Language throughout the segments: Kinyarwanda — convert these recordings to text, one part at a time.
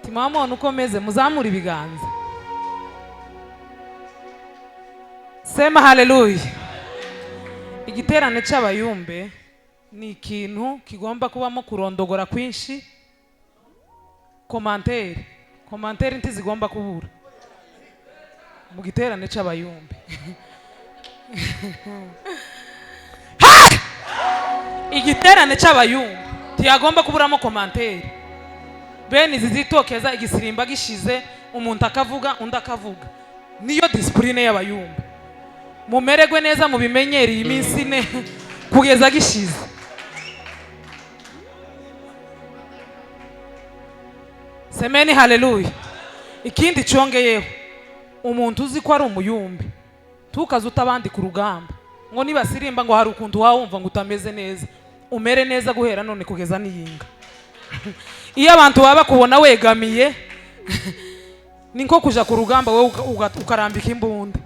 Timamona ukomeze muzamura ibiganza. Sema haleluya. Igiterane cy'abayumbe ni ikintu kigomba kubamo kurondogora kwinshi. Komantere ntizigomba kubura mu giterane cy'abayumbe. Igiterane cy'abayumbe tiyagomba kuburamo komantere. Bene zizitokeza igisirimba gishize umuntu akavuga undi akavuga. Niyo discipline y'abayumbe. Mumererwe neza mu bimenyeri iminsi ine kugeza gishize. Semeni haleluya. Ikindi cyongeyeho umuntu uzi ko ari umuyumbe tukaza utabandi ku rugamba ngo nibasirimba ngo hari ukuntu wawumva ngo utameze neza, umere neza guhera none kugeza niyinga. Iyo abantu baba kubona wegamiye ni nko kuja ku rugamba we ukarambika imbunda.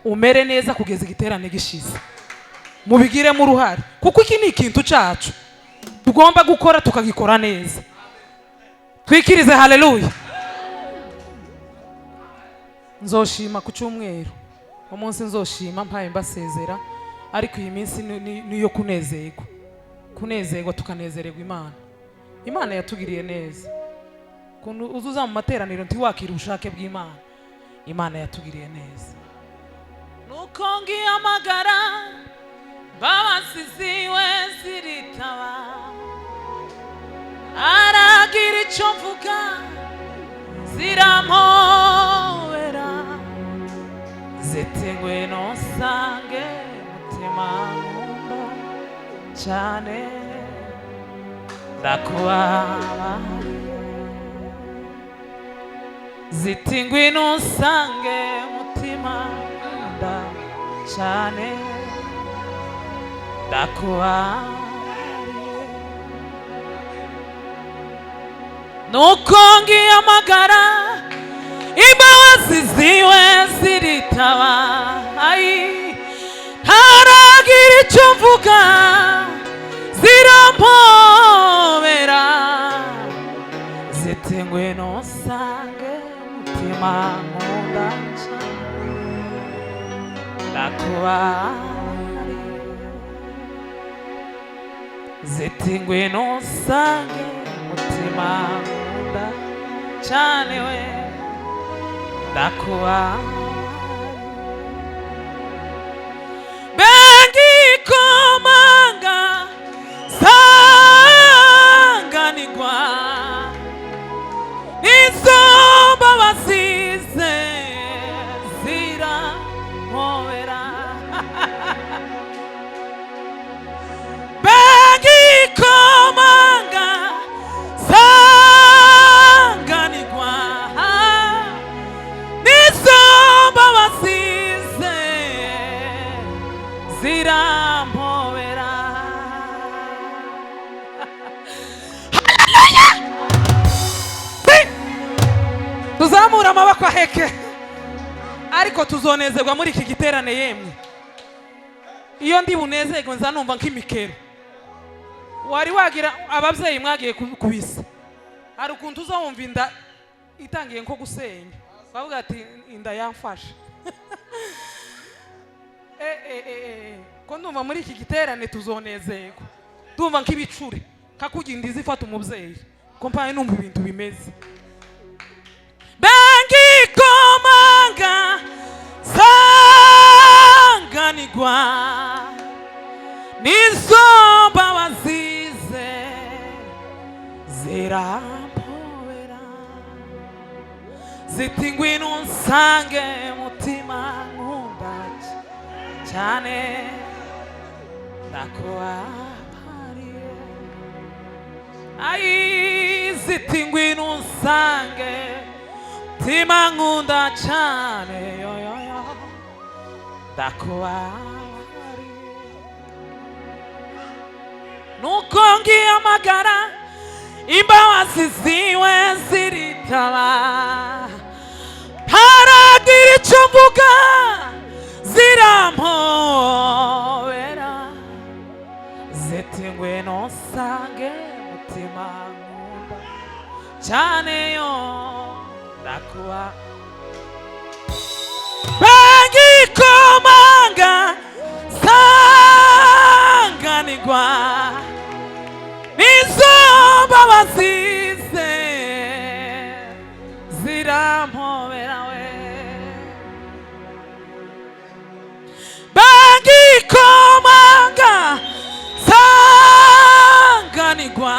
Umere neza kugeza igiterane gishize. Mubigiremo uruhare kuko iki ni ikintu cyacu tugomba gukora tukagikora neza. Twikirize haleluya. Nzoshima ku cyumweru umunsi nzoshima mpaye mbasezera, ariko iyi minsi niyo kunezerwa tukanezererwa Imana. Imana yatugiriye neza. Kuntu uzuza mu materaniro ntiwakira ubushake bw'Imana. Imana yatugiriye neza. Nuko ngiyamagara babasiziwe ziritaba, aragira icyo mvuga zirampobera, ziti ngwino nsange mutima nkunda cyane ndakubabariye, ziti ngwino nsange mutima nkunda cyane ndakubabariye. Nuko ngiyamagara imbabazi ziwe ziritaba, haragira icyo mvuga zirampobera, ziti ngwino nsange mutima nkunda cyane ndakubabariye, ziti ngwino nsange mutima nkunda cyane we ndakubabariye. Bengikomanga sanganirwa n'izo mbabasize zirampobera. Bengikomanga sanganirwa n'izo mbabasize zirampobera. Tuzamura amaboko aheke, ariko tuzonezerwa muri iki giterane yemwe. Iyo ndi bunezerwe nza numva nk'imikero. Wari wagira ababyeyi mwagiye kubisa, hari ukuntu uzawumva inda itangiye nko gusenya, bavuga ati inda yamfasha. Ko ndumva muri iki giterane tuzonezerwa, ndumva nk'ibicure kakugira inda izifata umubyeyi ko mpaye numva ibintu bimeze. Bengikomanga sanganirwa n'izo mbabasize zirampobera, ziti ngwino nsange mutima nkunda cyane ndakubabariye, ziti ngwino nsange mutima nkunda cyane ndakubabariye. Nuko ngiyamagara imbabazi ziwe ziritaba, haragira icyo mvuga zirampobera, ziti ngwino nsange mutima nkunda cyane yo ndakuba bangikomanga sanganirwa nizo mbabazize zirampobera we bangikomanga sanganirwa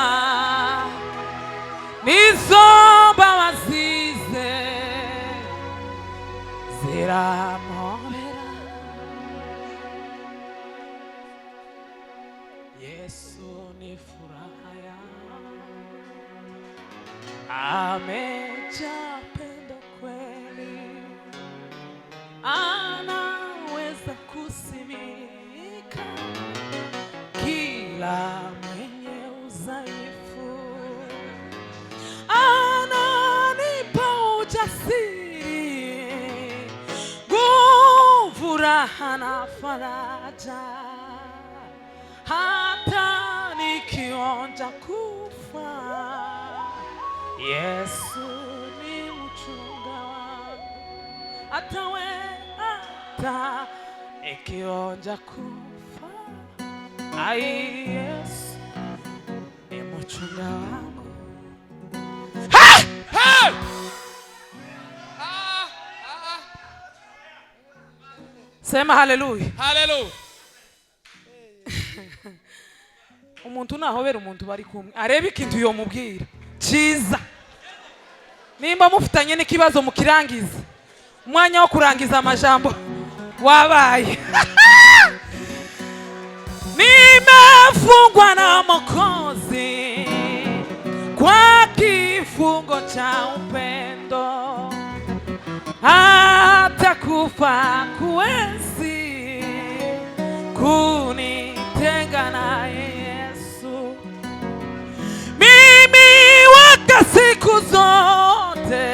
nizo mbabazize zirampobera. Yesu ni furaha yangu, amejaa pendo kweli, anaweza kusimika kila mwenye udhaifu, ananipa ujasiri, nguvu, raha na faraja, hata nikionja kufa. Yesu ni mchunga wangu, hata nikionja kufa. Ai, Yesu ni mchunga wangu. Hey! Hey! Sema haleluya. Haleluya. Umuntu nahobera umuntu bari kumwe arebe ikintu yo mubwira cyiza, nimba mufitanye n'ikibazo mukirangiza, umwanya wo kurangiza amajambo wabaye. Nimefungwa na Mwokozi kwa kifungo cha upendo, hata kufa kuwezi kunitenga naye Yesu. Mimi waka siku zote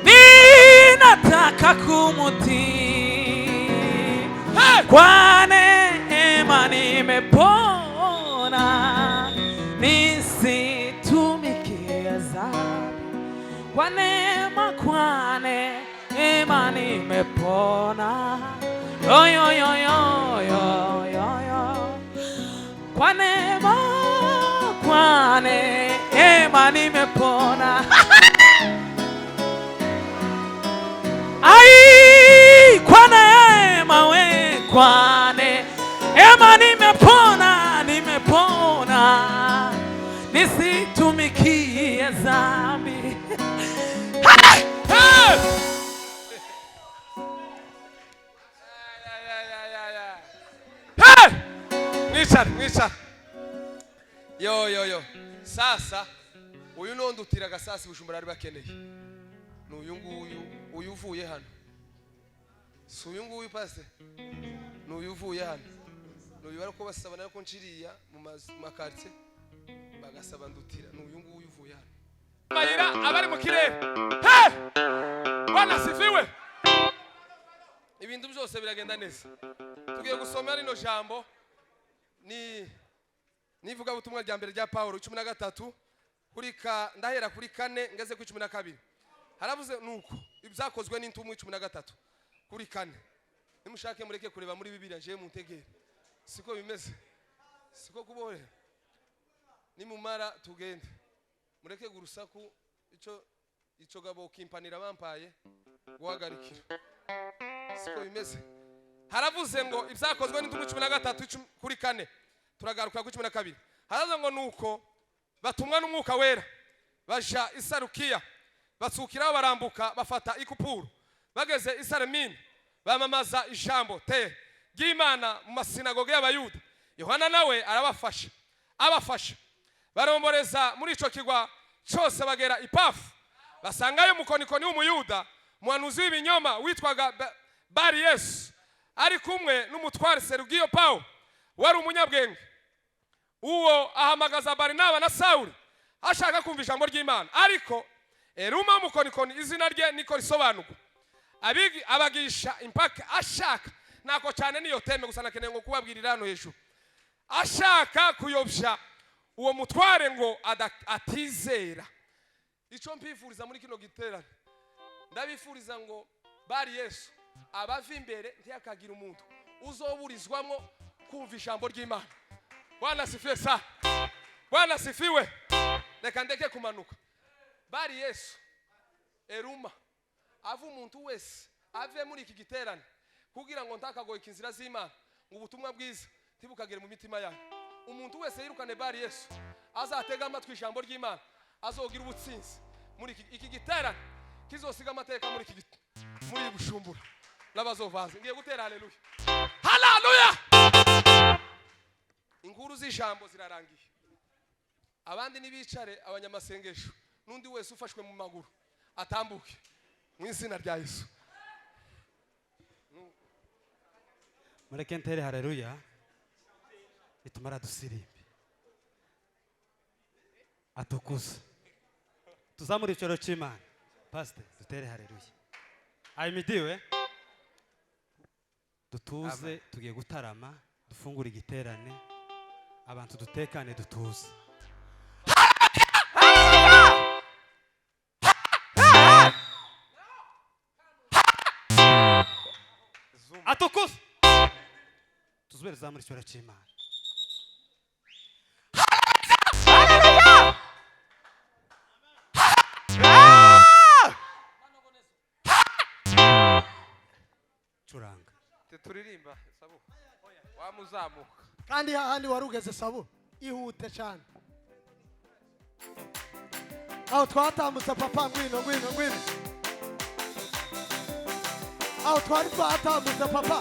ninataka kumutii, kwa neema nimepona, nisitumikie dhambi. Kwa neema nimepona, yo yo yo yo yo yo yo. Kwa neema nimepona. Ai, kwa neema we, kwa neema nimepona, nisitumikie dhambi. Mwisha. Yo. Sasa uyu nondutira gasasi Bujumbura ari bakeneye. N'uyu nguyu uvuye hano. Si uyu nguyu pase. N'uyu uvuye hano. N'uyu bariko basaba nako nciriya mu makartie bagasaba ndutira. N'uyu nguyu uvuye hano. Mayira abari mu kirere. Hey! Bwana sifiwe. Ibintu byose biragenda neza. Tugiye gusoma rino jambo nivuga ubutumwa rya mbere rya Paulo 13 ndahera kuri 4 ngeze ku 12. Haravuze nuko ibyakozwe n'intumwa 13 kuri 4. Nimushake mureke kureba muri Bibiliya je muntegere. Siko bimeze. Siko kubore. Nimumara tugende. Mureke gurusaku ico gabo kimpanira bampaye guhagarikira. Siko bimeze. Haravuze ngo ibyakozwe n'intumwa 13 kuri 4. Turagaruka ku 12. Haravuze ngo nuko batumwa n'umwuka wera baja Isarukiya, batsukiraho barambuka bafata ikupuru, bageze Isalemini bamamaza ijambo ry'Imana mu masinagoge y'Abayuda. Yohana nawe abafasha baromboreza muri ico kigwa cyose bagera Ipafu, basangayo mukonikoni w'Umuyuda, muhanuzi w'ibinyoma witwaga Bari Yesu, ari kumwe n'umutware Serugiyo Paulo wari umunyabwenge. Uwo ahamagaza Barinaba na Sauli ashaka kumva ijambo ry'Imana, ariko Eruma mukonikoni izina rye niko risobanurwa. Abagisha impaka ashaka nako cyane niyo teme gusa nakeneye ngo kubabwirira hano hejuru, ashaka kuyobya uwo mutware ngo atizera icyo mpifuriza muri kino giterane ndabifuriza ngo bari Yesu abava imbere ntiyakagira umuntu uzoburizwamo kumva ijambo ry'Imana. Bwana sifiwe sana, Bwana sifiwe. Reka ndeke kumanuka. Bari Yesu eruma ava umuntu wese ave muri iki giterane kugira ngo ntakagoyeka inzira z'Imana ngo ubutumwa bwiza tibukagere mu mitima yanyu. Umuntu wese yirukane bari Yesu azatega amatwi ijambo ry'Imana azogira ubutsinzi muri iki giterane kizosiga amateka muri Bujumbura n'abazovaze. Ngiye gutera haleluya, haleluya. Inkuru z'ijambo zirarangiye, abandi nibicare abanyamasengesho n'undi wese ufashwe mu maguru atambuke mu izina rya Yesu. Mureke ntere haleluya itumara dusirimbe atukuza tuzamura icoro cy'Imana. Pastor dutere haleluya ayimidiwe dutuze tugiye gutarama dufungura igiterane abantu dutekane dutuze. Atukuza tuzubere zamura icoro cy'Imana. Curanga turirimba Sabu wamuzamuka kandi hahandi warugeze Sabu ihute cyane. Aho twatambutse papa ngwino. Aho twari twatambutse papa.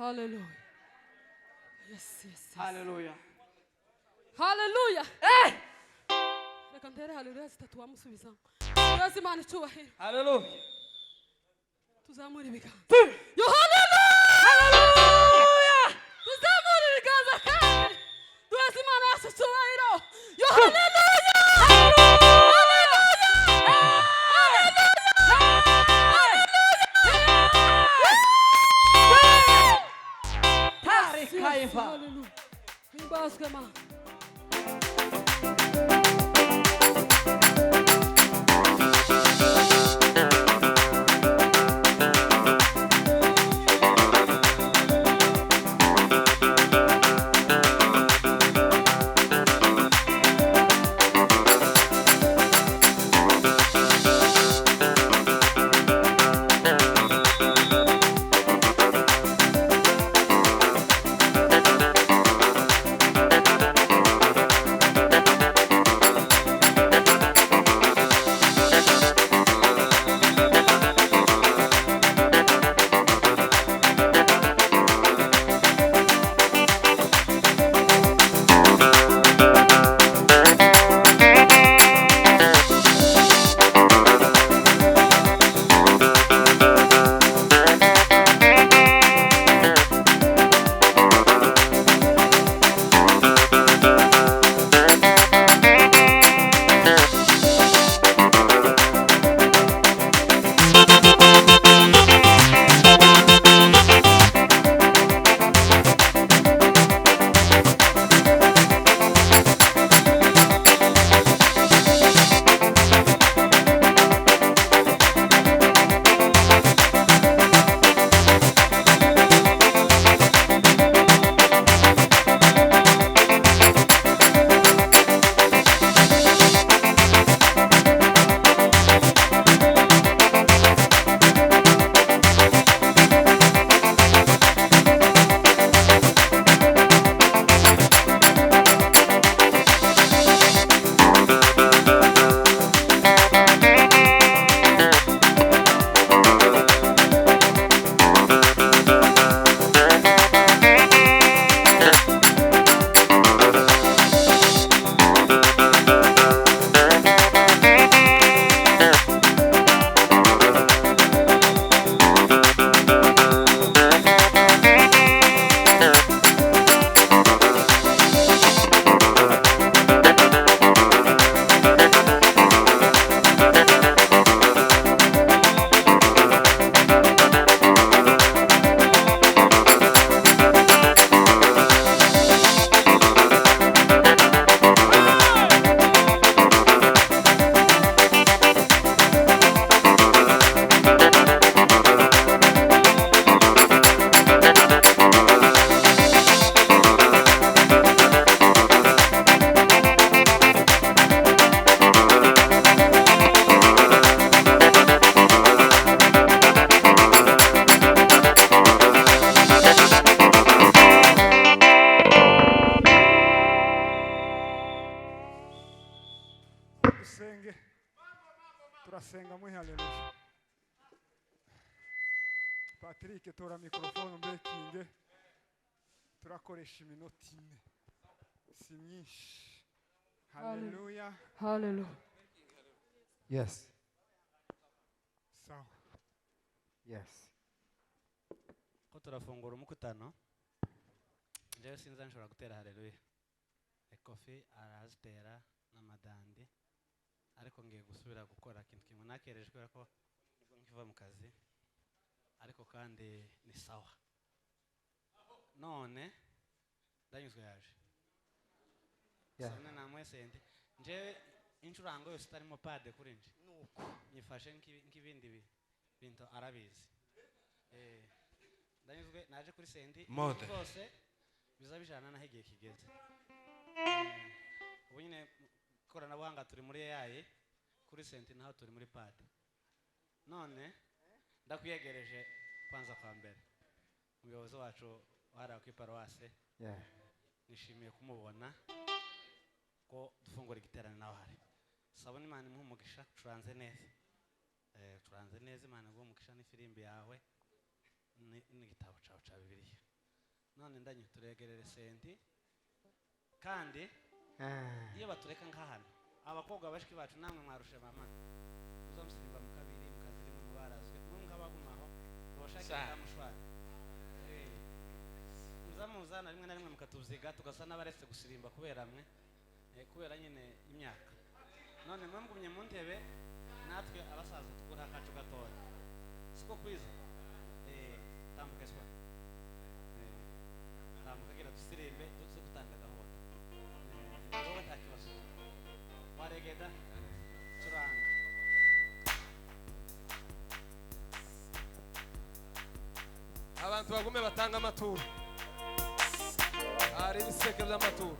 Hallelujah. Yes, yes, yes. Hallelujah. Hallelujah. Reka ntere hallelujah zitatu wamusubizamo. Yesu Imana icyubahiro. Hallelujah. Tuzamura ibiganza. Two. Yo hallelujah. Hallelujah. Tuzamura ibiganza kandi. Yesu Imana yacu icyubahiro. Yo hallelujah. Hallelujah. Himbazwe Mana. turasenga muri haleluya. Patrick tora mikrofone mbekinge, turakoresha iminota ine si myinshi. Haleluya. Hallelujah. Yes. Sawa. Yes. ko turafungura umukutano njyewe sinza nshobora gutera haleluya. Ekofi arazitera n'amadandi ariko ngiye gusubira gukora ikintu kimwe nakereje kubera ko nibwo nkiva mu kazi ariko kandi ni sawa none ndanyuzwe yaje sone namwe sente njyewe incurango yose itarimo pade kuri nje nuko nyifashe nk'ibindi bintu arabizi ndanyuzwe naje kuri sendi bose biza bijana naho igihe kigeze ubu nyine ikoranabuhanga turi muri AI kuri senti naho turi muri pade none ndakwiyegereje kwanza kwa mbere umuyobozi wacu wari ku iparuwase nishimiye kumubona ko dufungura igiterane nawe hari sabona Imana imuha umugisha turanze neza Imana imuha umugisha n'ifirimbi yawe n'igitabo cyawe cya Bibiliya none ndanyu turegerere senti kandi iyo batureka nk'ahano abakobwa bashiki bacu namwe mwarushe mama muzamusirimba mu kabiri mukazirimo mubarazwe mwumva bagumaho ubashakira mushwari muzamuzana rimwe na rimwe mukatuziga tugasa n'abaretse gusirimba kubera mwe kubera nyine imyaka none mwambumye mu ntebe natwe abasaza tukura akacu gatoya siko kwiza tambuka swa tambuka gira dusirimbe tutse gutanga gahunda wowe nta kibazo waregeda turanga abantu bagume batanga amaturo ari ibiseke by'amaturo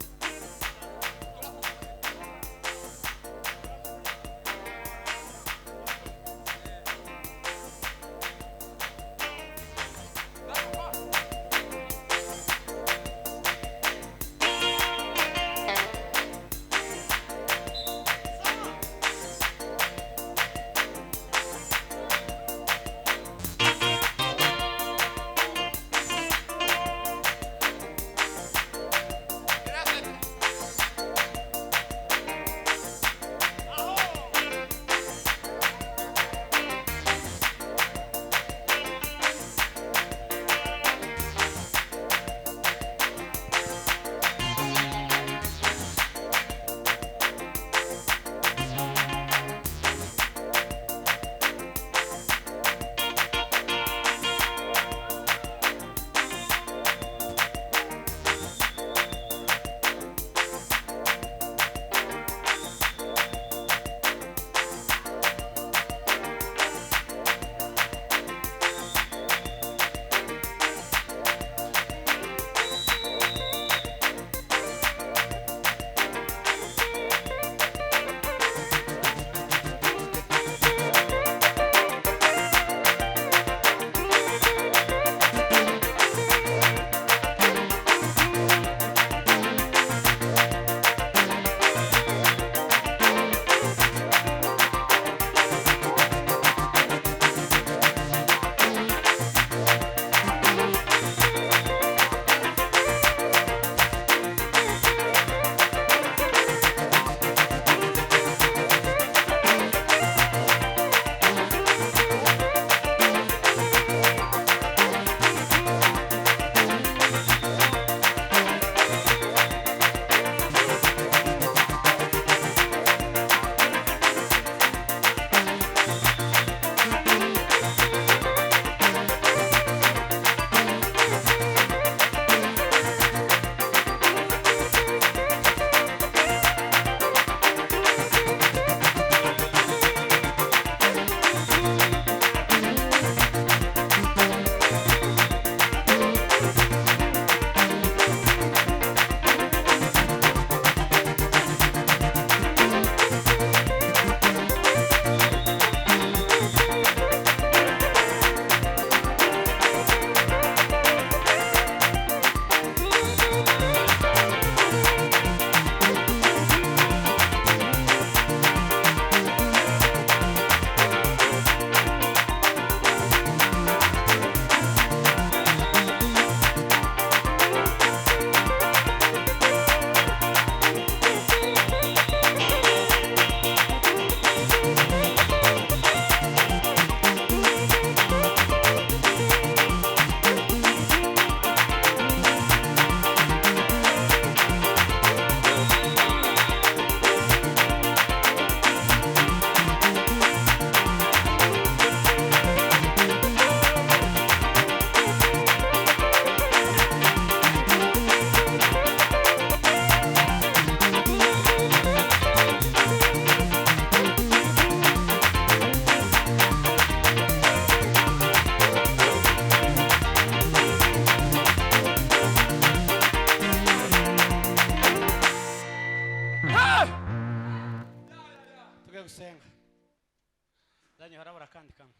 akandi kamwe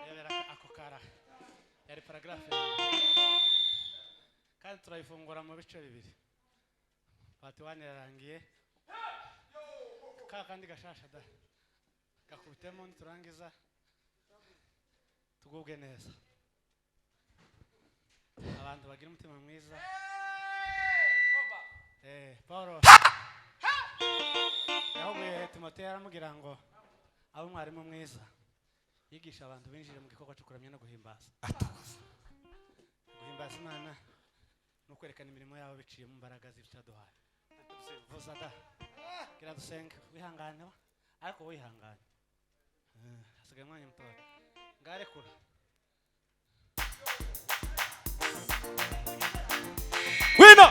yabera ako kara yari paragraphe kandi turayifungura mu bice bibiri part 1 yarangiye kandi gashasha da gakubitemo turangiza tugubwe neza abantu bagira umutima mwiza. Paulo yahuye Timoteyo aramubwira ngo abe umwarimu mwiza yigisha abantu binjire mu gikorwa cyo kuramya no guhimbaza. Guhimbaza Imana no kwerekana imirimo yabo biciye mu mbaraga z'ibyaduhaye. Vuza da kira dusenga wihangane ariko wihangane. Hasigaye umwanya muto ngarekura. Wino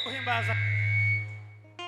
Guhimbaza